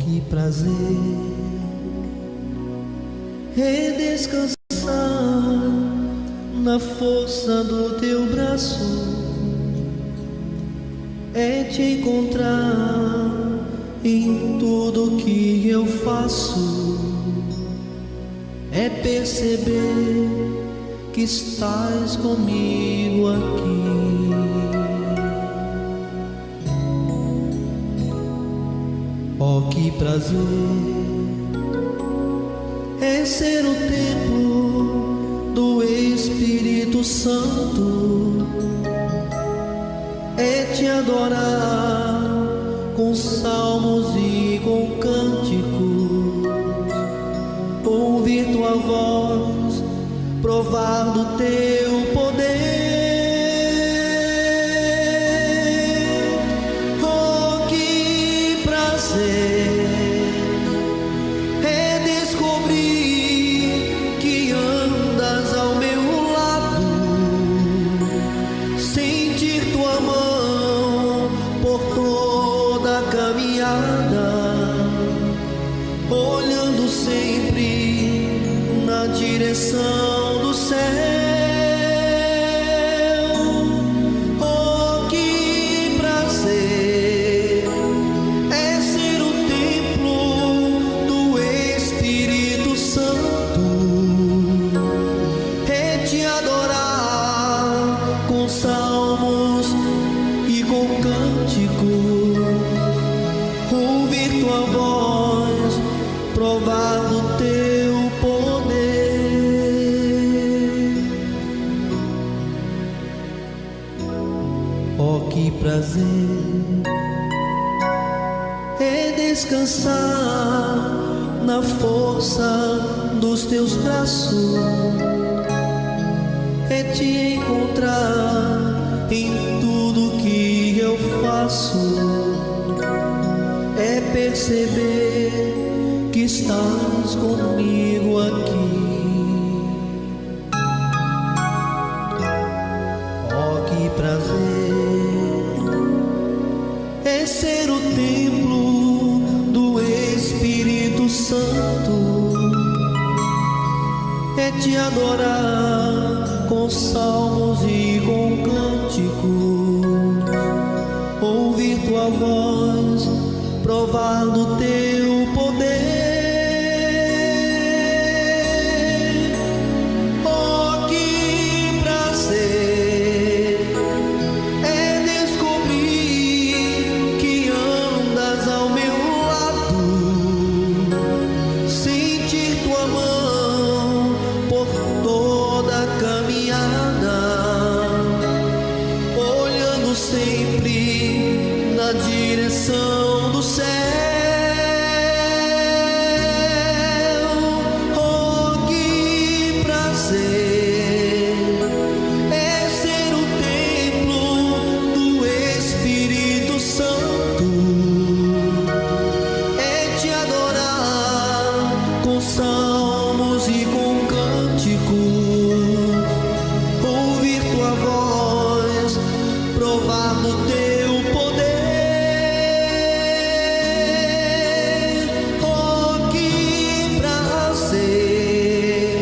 que prazer é descansar na força do teu braço, é te encontrar em tudo que eu faço, é perceber que estás comigo aqui. Oh, que prazer é ser o templo do Espírito Santo, é te adorar com salmos e com cânticos, ouvir tua voz, provar do teu poder. Oh, que prazer é descobrir que andas ao meu lado, sentir tua mão por toda a caminhada, olhando sempre na direção do céu. Oh, que prazer é ser o templo do Espírito Santo, é te adorar com salmos e com cânticos, ouvir tua voz, provar do teu poder. Oh, que prazer é descansar na força dos teus braços, é te encontrar em tudo que eu faço, é perceber que estás comigo aqui. Oh, que prazer é ser o templo do Espírito Santo, é te adorar com salmos e com cânticos, ouvir tua voz, provar do teu poder. Oh, que prazer é descobrir que andas ao meu lado, sentir tua mão por toda a caminhada, olhando sempre na direção do céu. Oh, que prazer é ser o templo do Espírito Santo, é te adorar com salmos e com cânticos, ouvir tua voz, provar do teu poder. Oh, que prazer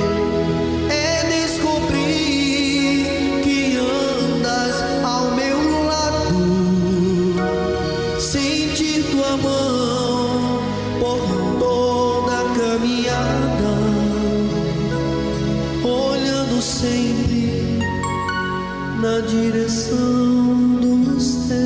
é descobrir que andas ao meu lado, sentir tua mão por toda a caminhada, olhando sempre na direção do céu.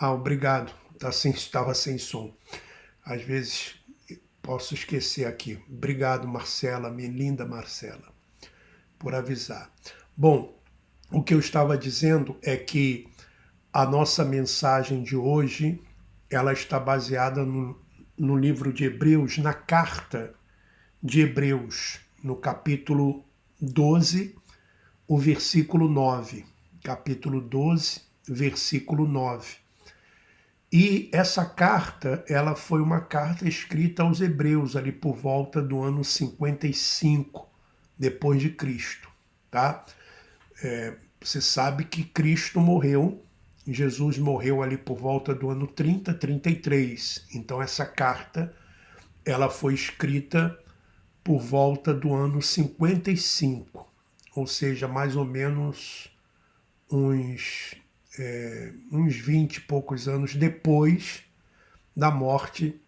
Obrigado. Estava sem som. Às vezes posso esquecer aqui. Obrigado, Marcela, minha linda Marcela, por avisar. Bom, o que eu estava dizendo é que a nossa mensagem de hoje, ela está baseada no livro de Hebreus, na carta de Hebreus, no capítulo 12, o versículo 9. Capítulo 12, versículo 9. E essa carta, ela foi uma carta escrita aos Hebreus, ali por volta do ano 55 depois de Cristo, tá? Você sabe que Cristo morreu, Jesus morreu ali por volta do ano 30, 33. Então essa carta, ela foi escrita por volta do ano 55, ou seja, mais ou menos uns 20 e poucos anos depois da morte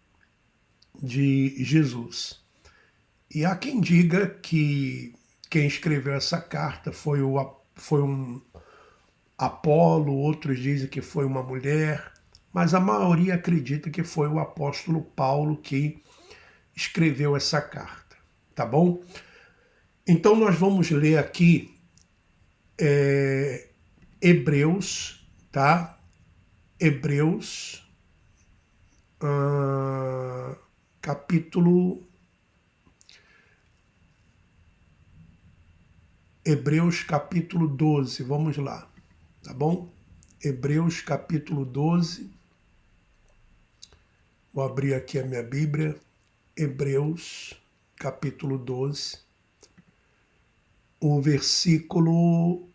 de Jesus. E há quem diga que quem escreveu essa carta foi um Apolo, outros dizem que foi uma mulher, mas a maioria acredita que foi o apóstolo Paulo que escreveu essa carta, tá bom? Então nós vamos ler aqui Hebreus, tá? Hebreus, capítulo 12, vamos lá, tá bom? Hebreus capítulo 12, vou abrir aqui a minha Bíblia, Hebreus capítulo 12, o versículo,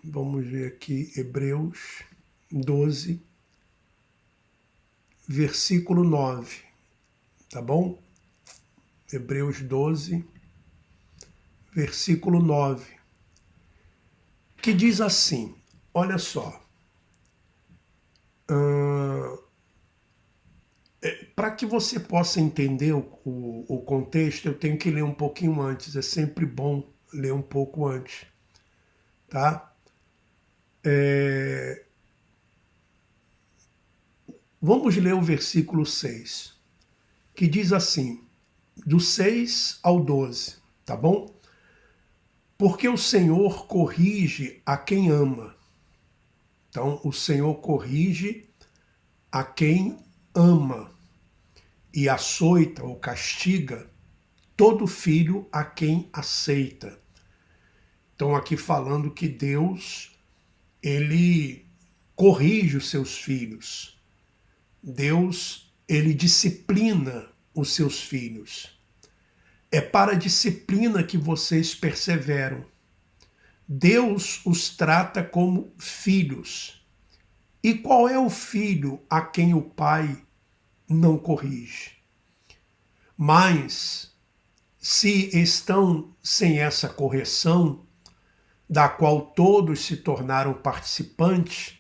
vamos ver aqui, Hebreus 12, versículo 9, tá bom? Hebreus 12, versículo 9, que diz assim, olha só, para que você possa entender o contexto, eu tenho que ler um pouquinho antes, é sempre bom ler um pouco antes, tá? Vamos ler o versículo 6, que diz assim, do 6 ao 12, tá bom? Porque o Senhor corrige a quem ama. Então, o Senhor corrige a quem ama e açoita ou castiga todo filho a quem aceita. Então, aqui falando que Deus, ele corrige os seus filhos. Deus, ele disciplina os seus filhos. É para a disciplina que vocês perseveram. Deus os trata como filhos. E qual é o filho a quem o pai não corrige? Mas, se estão sem essa correção, da qual todos se tornaram participantes,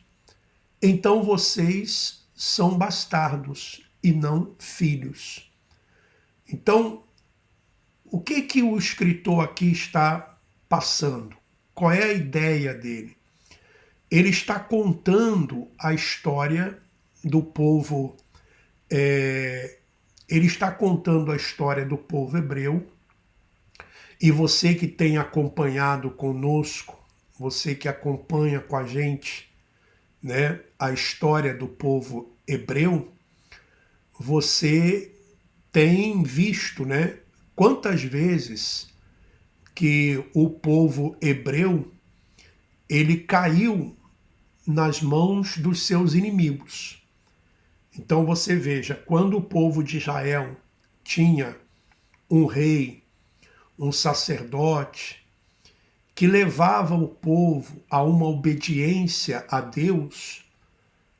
então vocês são bastardos e não filhos. Então, o que o escritor aqui está passando? Qual é a ideia dele? Ele está contando a história do povo, ele está contando a história do povo hebreu, e você que tem acompanhado conosco, você que acompanha com a gente, né, a história do povo hebreu, você tem visto, né, quantas vezes que o povo hebreu, ele caiu nas mãos dos seus inimigos. Então você veja, quando o povo de Israel tinha um rei, um sacerdote, que levava o povo a uma obediência a Deus,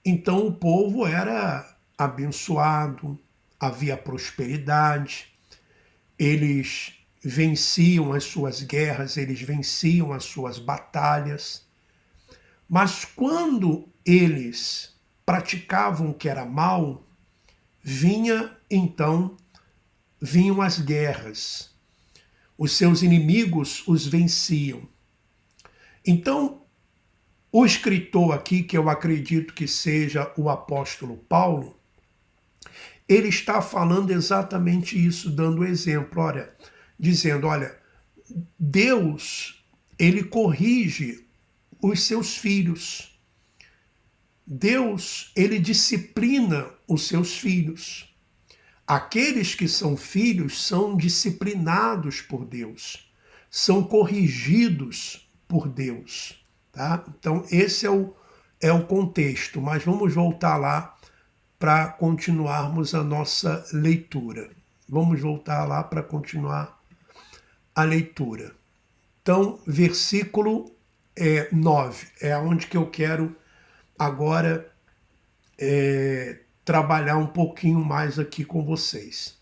então o povo era abençoado, havia prosperidade, eles venciam as suas guerras, eles venciam as suas batalhas. Mas quando eles praticavam o que era mal, vinham as guerras. Os seus inimigos os venciam. Então, O escritor aqui, que eu acredito que seja o apóstolo Paulo, ele está falando exatamente isso, dando exemplo, dizendo, Deus, ele corrige os seus filhos. Deus, ele disciplina os seus filhos. Aqueles que são filhos são disciplinados por Deus, são corrigidos por Deus. Tá? Então, esse é o contexto, mas vamos voltar lá para continuarmos a nossa leitura. Vamos voltar lá para continuar a leitura. Então, versículo 9, é onde que eu quero agora trabalhar um pouquinho mais aqui com vocês.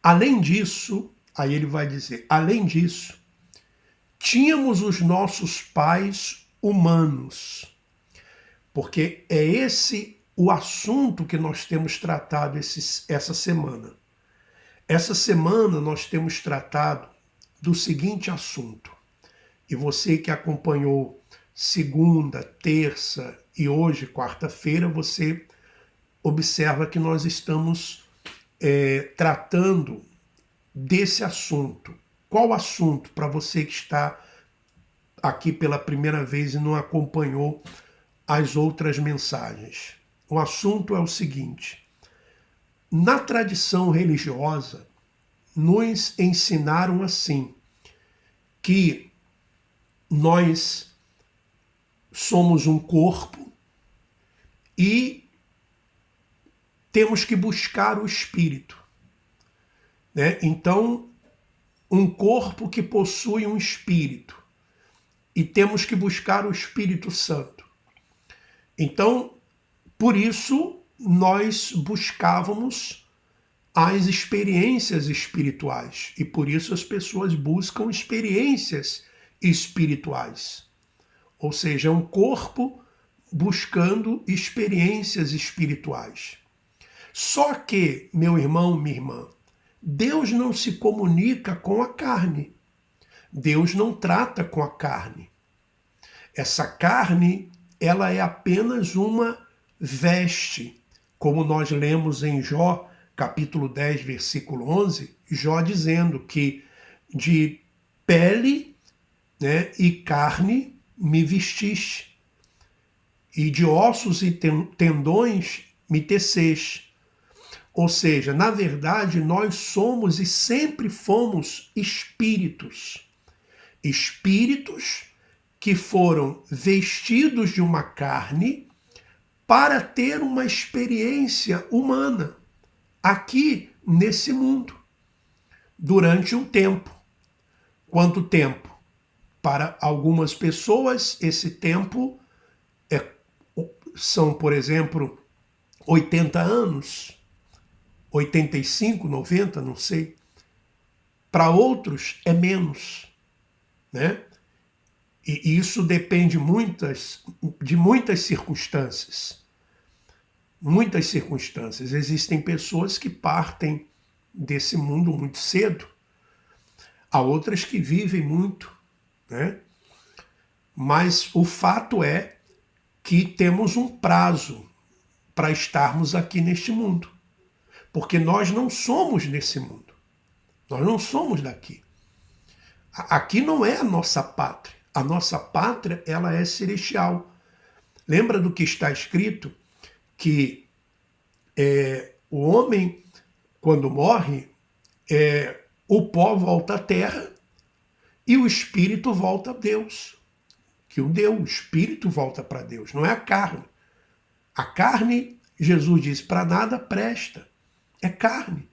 Além disso, aí ele vai dizer, além disso, tínhamos os nossos pais humanos, porque é esse o assunto que nós temos tratado essa semana. Essa semana nós temos tratado do seguinte assunto, e você que acompanhou segunda, terça e hoje, quarta-feira, você observa que nós estamos tratando desse assunto. Qual assunto, para você que está aqui pela primeira vez e não acompanhou as outras mensagens? O assunto é o seguinte: na tradição religiosa, nos ensinaram assim, que nós somos um corpo e temos que buscar o espírito, né? Então, um corpo que possui um espírito e temos que buscar o Espírito Santo. Então, por isso, nós buscávamos as experiências espirituais e por isso as pessoas buscam experiências espirituais. Ou seja, é um corpo buscando experiências espirituais. Só que, meu irmão, minha irmã, Deus não se comunica com a carne. Deus não trata com a carne. Essa carne, ela é apenas uma veste. Como nós lemos em Jó, capítulo 10, versículo 11, Jó dizendo que de pele, né, e carne me vestiste, e de ossos e tendões me teceste. Ou seja, na verdade, nós somos e sempre fomos espíritos. Espíritos que foram vestidos de uma carne para ter uma experiência humana aqui nesse mundo, durante um tempo. Quanto tempo? Para algumas pessoas, esse tempo são, por exemplo, 80 anos, 85, 90, não sei. Para outros é menos, né? E isso depende de muitas circunstâncias. Muitas circunstâncias. Existem pessoas que partem desse mundo muito cedo. Há outras que vivem muito, né? Mas o fato é que temos um prazo para estarmos aqui neste mundo. Porque nós não somos desse mundo. Nós não somos daqui. Aqui não é a nossa pátria. A nossa pátria, ela é celestial. Lembra do que está escrito? Que o homem, quando morre, o pó volta à terra e o espírito volta a Deus. Que o espírito volta para Deus, não é a carne. A carne, Jesus diz, para nada presta. É carne.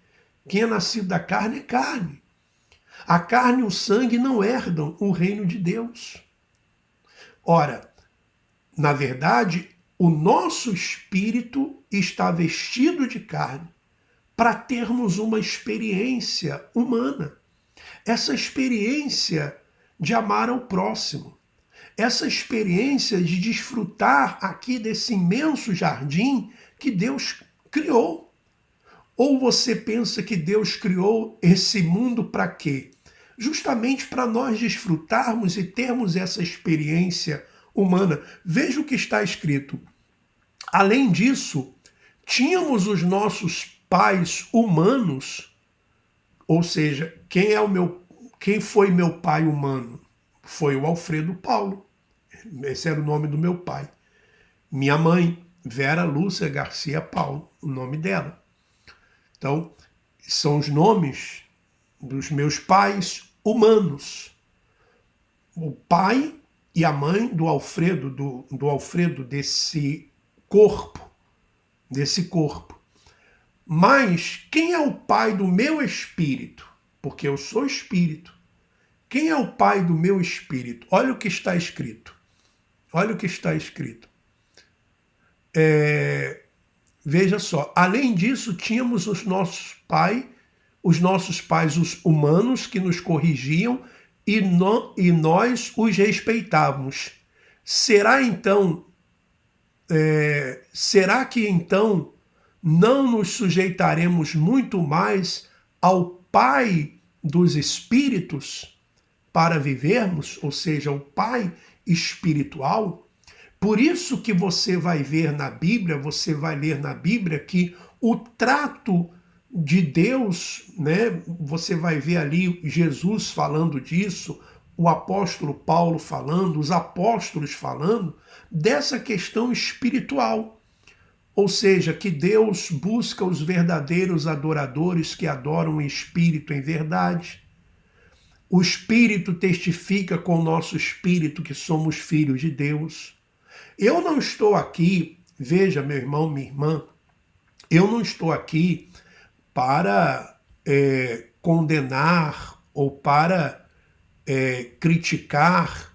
Quem é nascido da carne é carne. A carne e o sangue não herdam o reino de Deus. Ora, na verdade, o nosso espírito está vestido de carne para termos uma experiência humana. Essa experiência de amar ao próximo. Essa experiência de desfrutar aqui desse imenso jardim que Deus criou. Ou você pensa que Deus criou esse mundo para quê? Justamente para nós desfrutarmos e termos essa experiência humana. Veja o que está escrito. Além disso, tínhamos os nossos pais humanos, ou seja, quem foi meu pai humano? Foi o Alfredo Paulo. Esse era o nome do meu pai. Minha mãe, Vera Lúcia Garcia Paulo, o nome dela. Então, são os nomes dos meus pais humanos. O pai e a mãe do Alfredo, do Alfredo, desse corpo. Mas quem é o pai do meu espírito? Porque eu sou espírito. Quem é o pai do meu espírito? Olha o que está escrito. Olha o que está escrito. Veja só, além disso, tínhamos os nossos pais, os humanos, que nos corrigiam e nós os respeitávamos. Será que então não nos sujeitaremos muito mais ao Pai dos Espíritos para vivermos, ou seja, o Pai espiritual? Por isso que você vai ler na Bíblia que o trato de Deus, né? Você vai ver ali Jesus falando disso, o apóstolo Paulo falando, os apóstolos falando dessa questão espiritual. Ou seja, que Deus busca os verdadeiros adoradores que adoram o Espírito em verdade. O Espírito testifica com o nosso espírito que somos filhos de Deus. Eu não estou aqui, veja, meu irmão, minha irmã, eu não estou aqui para condenar ou para criticar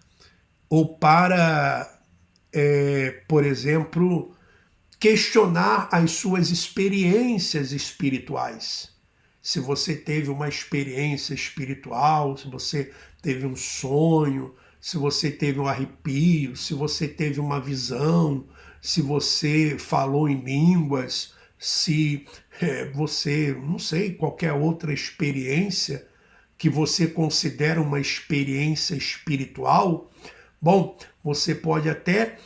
ou para, por exemplo, questionar as suas experiências espirituais. Se você teve uma experiência espiritual, se você teve um sonho, se você teve um arrepio, se você teve uma visão, se você falou em línguas, se você, não sei, qualquer outra experiência que você considera uma experiência espiritual, bom, você pode até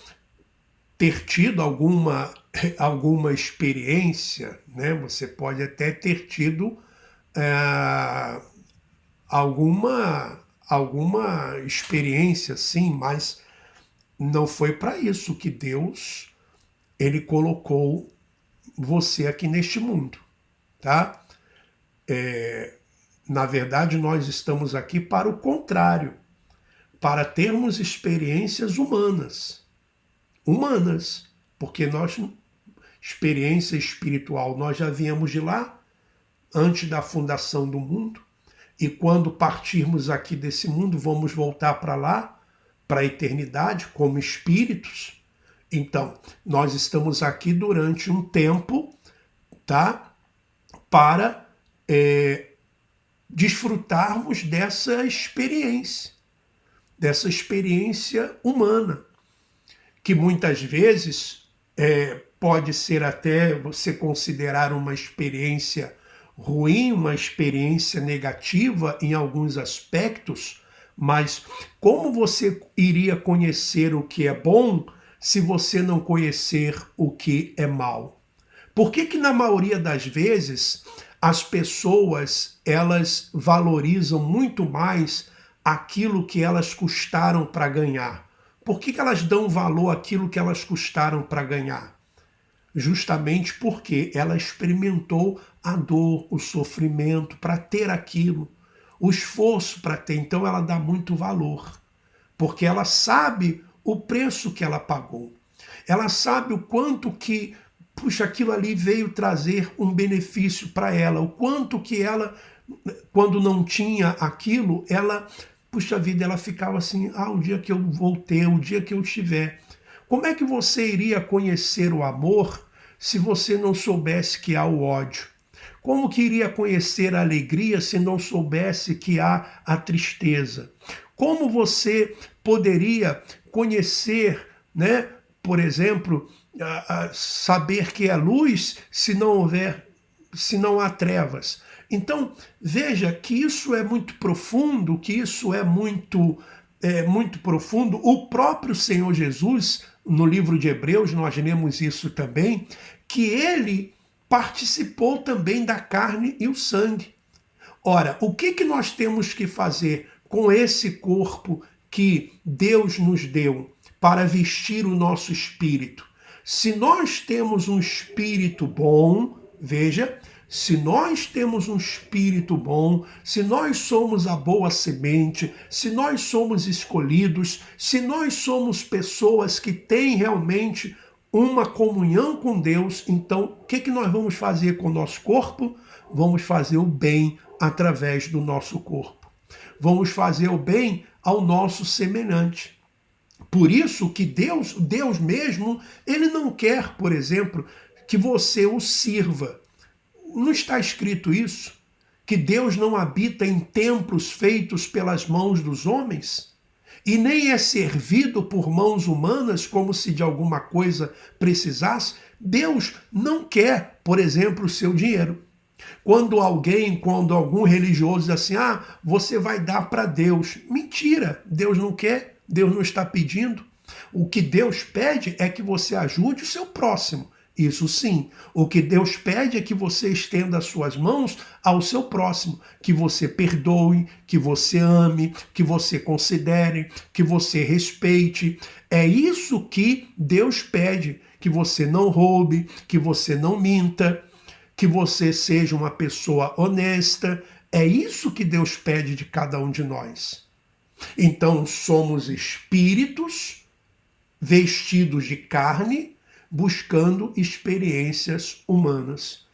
ter tido alguma experiência, né? Você pode até ter tido alguma experiência, sim, mas não foi para isso que Deus ele colocou você aqui neste mundo, tá? Na verdade, nós estamos aqui para o contrário, para termos experiências humanas, porque experiência espiritual, nós já viemos de lá, antes da fundação do mundo, e quando partirmos aqui desse mundo, vamos voltar para lá, para a eternidade, como espíritos. Então, nós estamos aqui durante um tempo, tá? Para desfrutarmos dessa experiência humana, que muitas vezes pode ser até você considerar uma experiência ruim, uma experiência negativa em alguns aspectos, mas como você iria conhecer o que é bom se você não conhecer o que é mal? Por que na maioria das vezes as pessoas elas valorizam muito mais aquilo que elas custaram para ganhar? Por que elas dão valor àquilo que elas custaram para ganhar? Justamente porque ela experimentou a dor, o sofrimento para ter aquilo, o esforço para ter. Então ela dá muito valor, porque ela sabe o preço que ela pagou. Ela sabe o quanto que, puxa, aquilo ali veio trazer um benefício para ela, o quanto que ela, quando não tinha aquilo, ela, puxa vida, ela ficava assim, o dia que eu vou ter, o dia que eu tiver. Como é que você iria conhecer o amor se você não soubesse que há o ódio? Como que iria conhecer a alegria se não soubesse que há a tristeza? Como você poderia conhecer, né, por exemplo, saber que é luz se não há trevas? Então, veja que isso é muito profundo, que isso é muito muito profundo. O próprio Senhor Jesus, no livro de Hebreus, nós lemos isso também, que ele participou também da carne e o sangue. Ora, o que nós temos que fazer com esse corpo que Deus nos deu para vestir o nosso espírito? Se nós temos um espírito bom, veja, se nós temos um espírito bom, se nós somos a boa semente, se nós somos escolhidos, se nós somos pessoas que têm realmente uma comunhão com Deus, então o que nós vamos fazer com o nosso corpo? Vamos fazer o bem através do nosso corpo. Vamos fazer o bem ao nosso semelhante. Por isso que Deus mesmo, ele não quer, por exemplo, que você o sirva. Não está escrito isso? Que Deus não habita em templos feitos pelas mãos dos homens? E nem é servido por mãos humanas como se de alguma coisa precisasse? Deus não quer, por exemplo, o seu dinheiro. Quando algum religioso diz assim, você vai dar para Deus. Mentira, Deus não quer, Deus não está pedindo. O que Deus pede é que você ajude o seu próximo. Isso sim. O que Deus pede é que você estenda as suas mãos ao seu próximo, que você perdoe, que você ame, que você considere, que você respeite. É isso que Deus pede, que você não roube, que você não minta, que você seja uma pessoa honesta. É isso que Deus pede de cada um de nós. Então, somos espíritos vestidos de carne, buscando experiências humanas,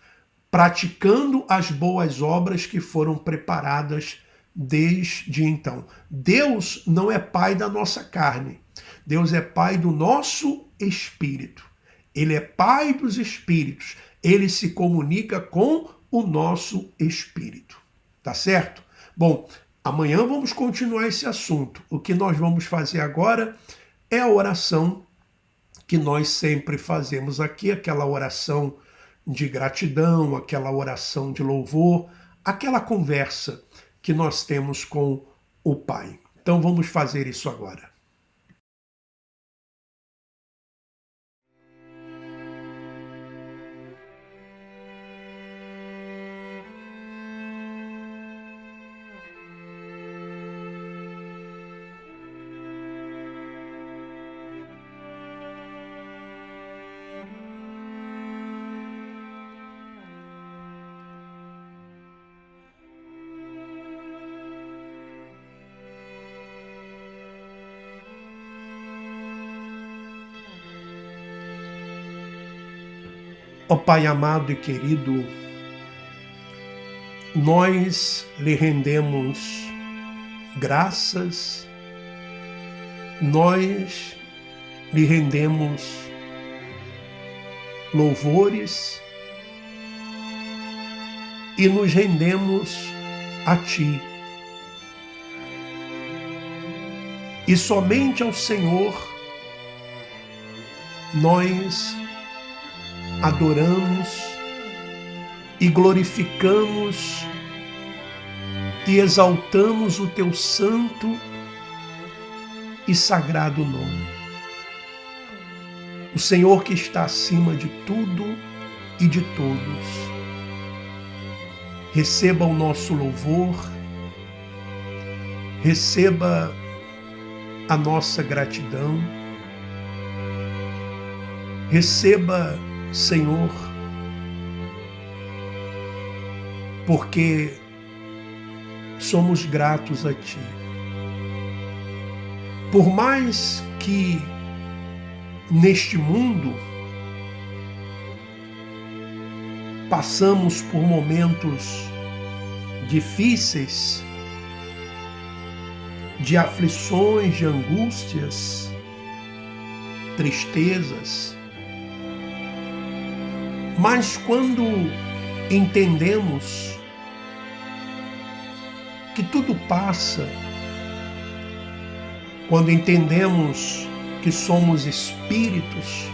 praticando as boas obras que foram preparadas desde então. Deus não é pai da nossa carne, Deus é pai do nosso espírito. Ele é pai dos espíritos, ele se comunica com o nosso espírito. Tá certo? Bom, amanhã vamos continuar esse assunto. O que nós vamos fazer agora é a oração que nós sempre fazemos aqui, aquela oração de gratidão, aquela oração de louvor, aquela conversa que nós temos com o Pai. Então vamos fazer isso agora. Ó Pai amado e querido, nós lhe rendemos graças, nós lhe rendemos louvores e nos rendemos a Ti. E somente ao Senhor nós adoramos e glorificamos e exaltamos o Teu santo e sagrado nome. O Senhor que está acima de tudo e de todos. Receba o nosso louvor, receba a nossa gratidão, receba, Senhor, porque somos gratos a Ti. Por mais que neste mundo passamos por momentos difíceis, de aflições, de angústias, tristezas, mas quando entendemos que tudo passa, quando entendemos que somos espíritos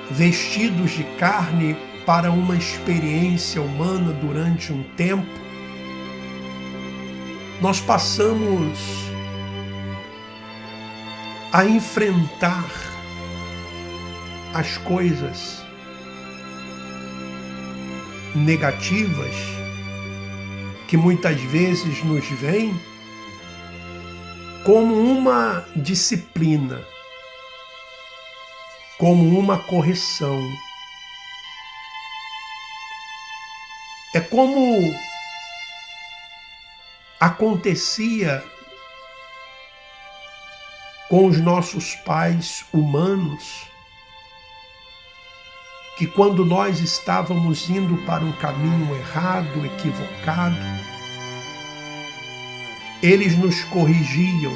vestidos de carne para uma experiência humana durante um tempo, nós passamos a enfrentar as coisas negativas que muitas vezes nos vêm como uma disciplina, como uma correção. É como acontecia com os nossos pais humanos, que quando nós estávamos indo para um caminho errado, equivocado, eles nos corrigiam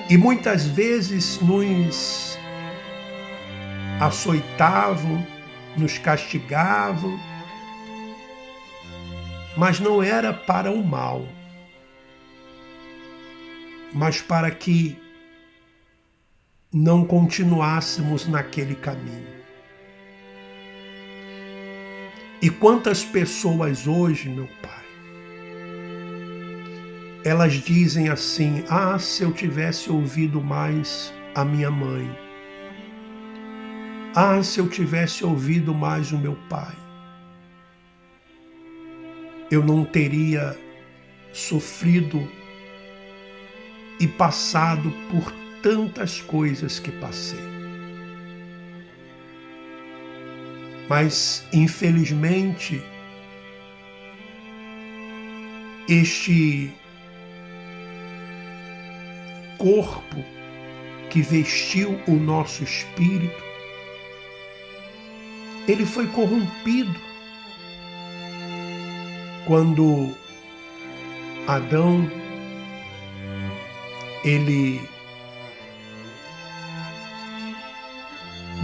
e muitas vezes nos açoitavam, nos castigavam, mas não era para o mal, mas para que não continuássemos naquele caminho. E quantas pessoas hoje, meu Pai, elas dizem assim: ah, se eu tivesse ouvido mais a minha mãe, ah, se eu tivesse ouvido mais o meu pai, eu não teria sofrido e passado por tantas coisas que passei. Mas, infelizmente, este corpo que vestiu o nosso espírito, ele foi corrompido quando Adão, ele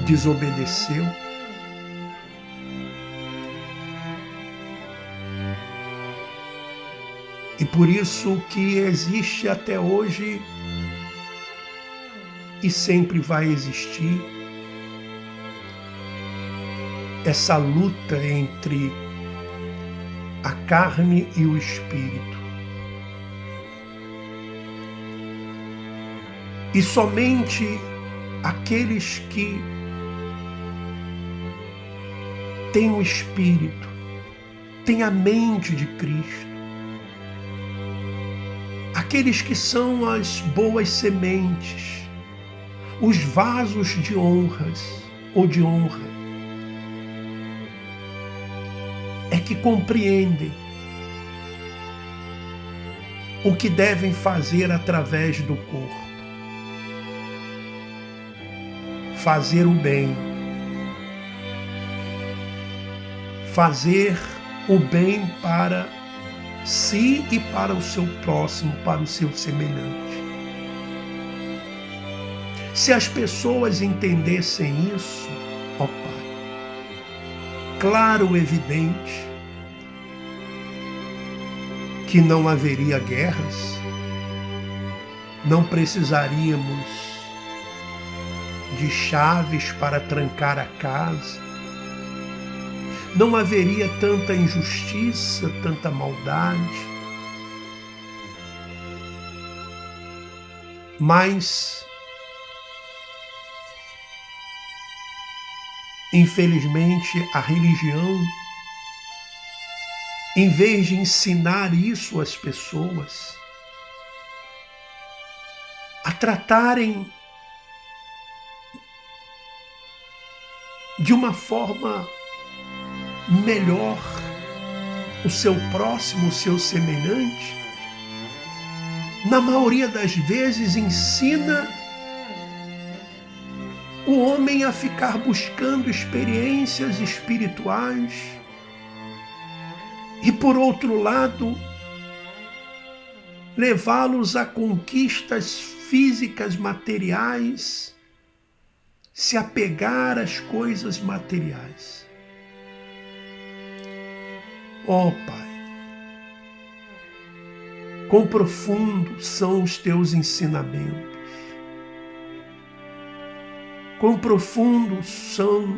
desobedeceu. E por isso que existe até hoje e sempre vai existir essa luta entre a carne e o espírito. E somente aqueles que têm o Espírito, têm a mente de Cristo, aqueles que são as boas sementes, os vasos de honras ou de honra, é que compreendem o que devem fazer através do corpo. Fazer o bem, fazer o bem para si e para o seu próximo, para o seu semelhante. Se as pessoas entendessem isso, ó Pai, claro, evidente, que não haveria guerras, não precisaríamos de chaves para trancar a casa, não haveria tanta injustiça, tanta maldade. Mas, infelizmente, a religião, em vez de ensinar isso às pessoas, a tratarem de uma forma melhor o seu próximo, o seu semelhante, na maioria das vezes ensina o homem a ficar buscando experiências espirituais e, por outro lado, levá-los a conquistas físicas, materiais, se apegar às coisas materiais. Ó Pai, quão profundos são os teus ensinamentos, quão profundos são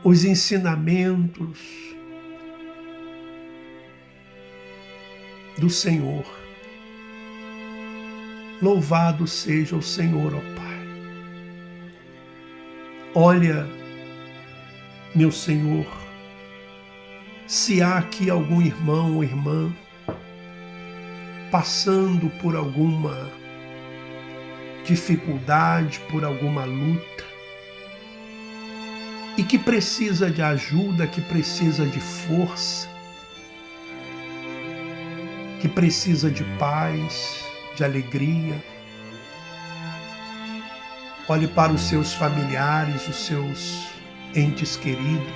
os ensinamentos do Senhor. Louvado seja o Senhor, ó Pai. Olha, meu Senhor, se há aqui algum irmão ou irmã passando por alguma dificuldade, por alguma luta, e que precisa de ajuda, que precisa de força, que precisa de paz, de alegria. Olhe para os seus familiares, os seus entes queridos.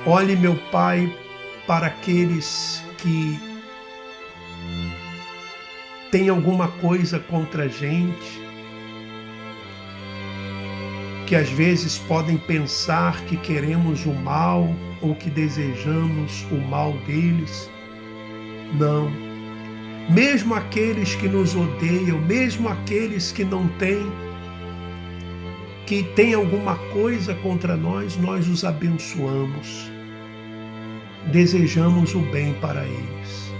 Olhe, meu Pai, para aqueles que têm alguma coisa contra a gente, que às vezes podem pensar que queremos o mal ou que desejamos o mal deles. Não. Mesmo aqueles que nos odeiam, mesmo aqueles que não têm, que têm alguma coisa contra nós, nós os abençoamos. Desejamos o bem para eles.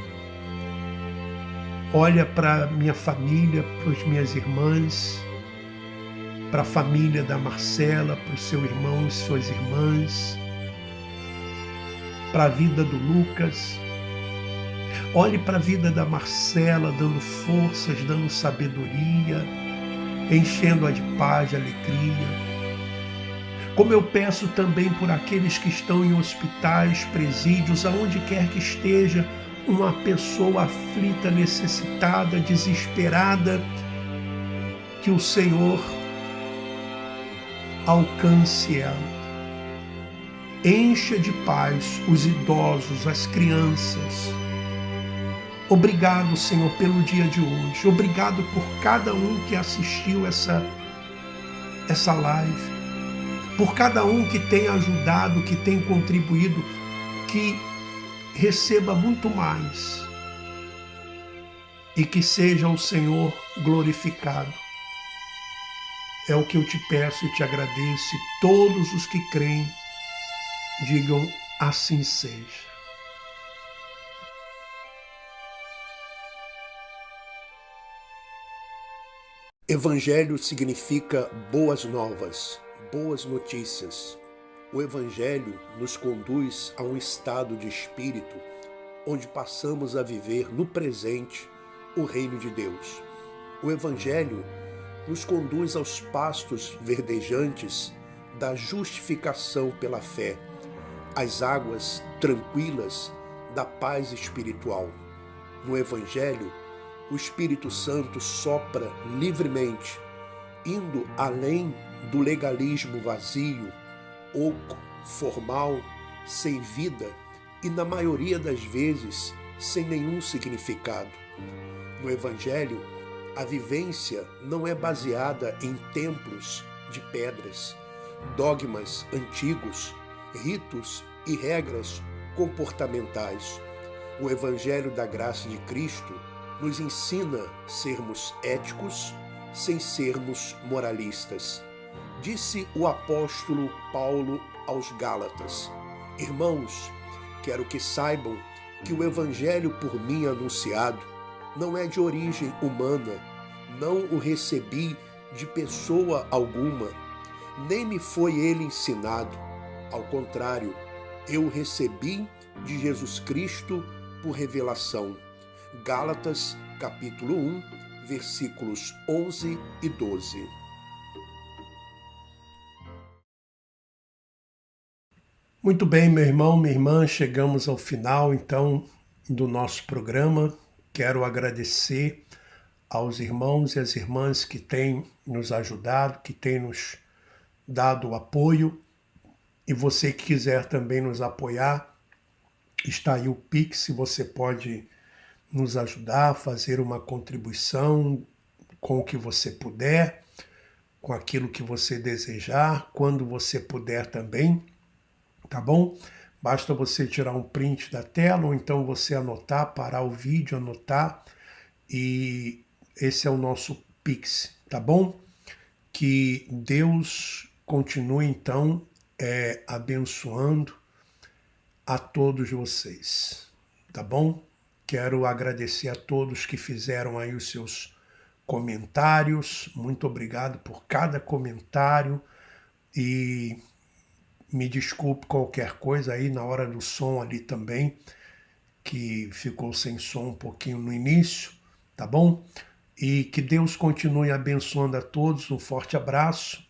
Olha para minha família, para as minhas irmãs, para a família da Marcela, para o seu irmão e suas irmãs, para a vida do Lucas. Olhe para a vida da Marcela, dando forças, dando sabedoria, enchendo-a de paz, de alegria. Como eu peço também por aqueles que estão em hospitais, presídios, aonde quer que esteja uma pessoa aflita, necessitada, desesperada, que o Senhor alcance ela. Encha de paz os idosos, as crianças. Obrigado, Senhor, pelo dia de hoje. Obrigado por cada um que assistiu essa live. Por cada um que tem ajudado, que tem contribuído, que receba muito mais. E que seja o Senhor glorificado. É o que eu te peço e te agradeço. E todos os que creem, digam assim seja. Evangelho significa boas novas, boas notícias. O Evangelho nos conduz a um estado de espírito onde passamos a viver no presente o reino de Deus. O Evangelho nos conduz aos pastos verdejantes da justificação pela fé, às águas tranquilas da paz espiritual. No Evangelho, o Espírito Santo sopra livremente, indo além do legalismo vazio, oco, formal, sem vida e, na maioria das vezes, sem nenhum significado. No Evangelho, a vivência não é baseada em templos de pedras, dogmas antigos, ritos e regras comportamentais. O Evangelho da graça de Cristo nos ensina a sermos éticos sem sermos moralistas. Disse o apóstolo Paulo aos Gálatas: Irmãos, quero que saibam que o Evangelho por mim anunciado não é de origem humana, não o recebi de pessoa alguma, nem me foi ele ensinado. Ao contrário, eu o recebi de Jesus Cristo por revelação. Gálatas, capítulo 1, versículos 11 e 12. Muito bem, meu irmão, minha irmã, chegamos ao final, então, do nosso programa. Quero agradecer aos irmãos e às irmãs que têm nos ajudado, que têm nos dado o apoio. E você que quiser também nos apoiar, está aí o Pix, você pode nos ajudar a fazer uma contribuição com o que você puder, com aquilo que você desejar, quando você puder também, tá bom? Basta você tirar um print da tela ou então você anotar, parar o vídeo, anotar, e esse é o nosso Pix, tá bom? Que Deus continue então abençoando a todos vocês. tá bom? Quero agradecer a todos que fizeram aí os seus comentários. Muito obrigado por cada comentário e me desculpe qualquer coisa aí na hora do som ali também, que ficou sem som um pouquinho no início, tá bom? E que Deus continue abençoando a todos. Um forte abraço